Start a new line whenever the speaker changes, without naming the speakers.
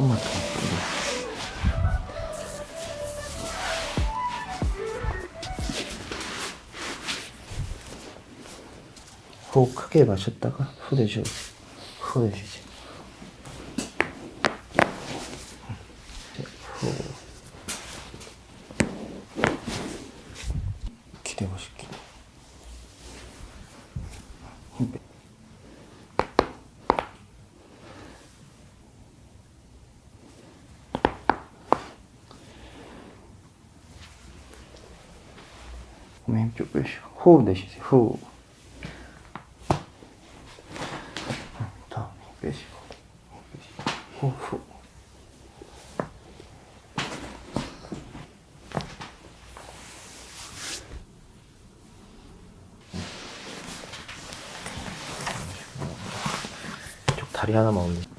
조금만 더. 호흡 크게 마셨다가 후 내쉬고, 후 내쉬지. 후. 기대보실게. 힘 빼. 힘 쭉 빼시고, 호흡 내쉬세요. 후. 더 힘 빼시고, 후, 후. 이쪽 다리 하나만 올려.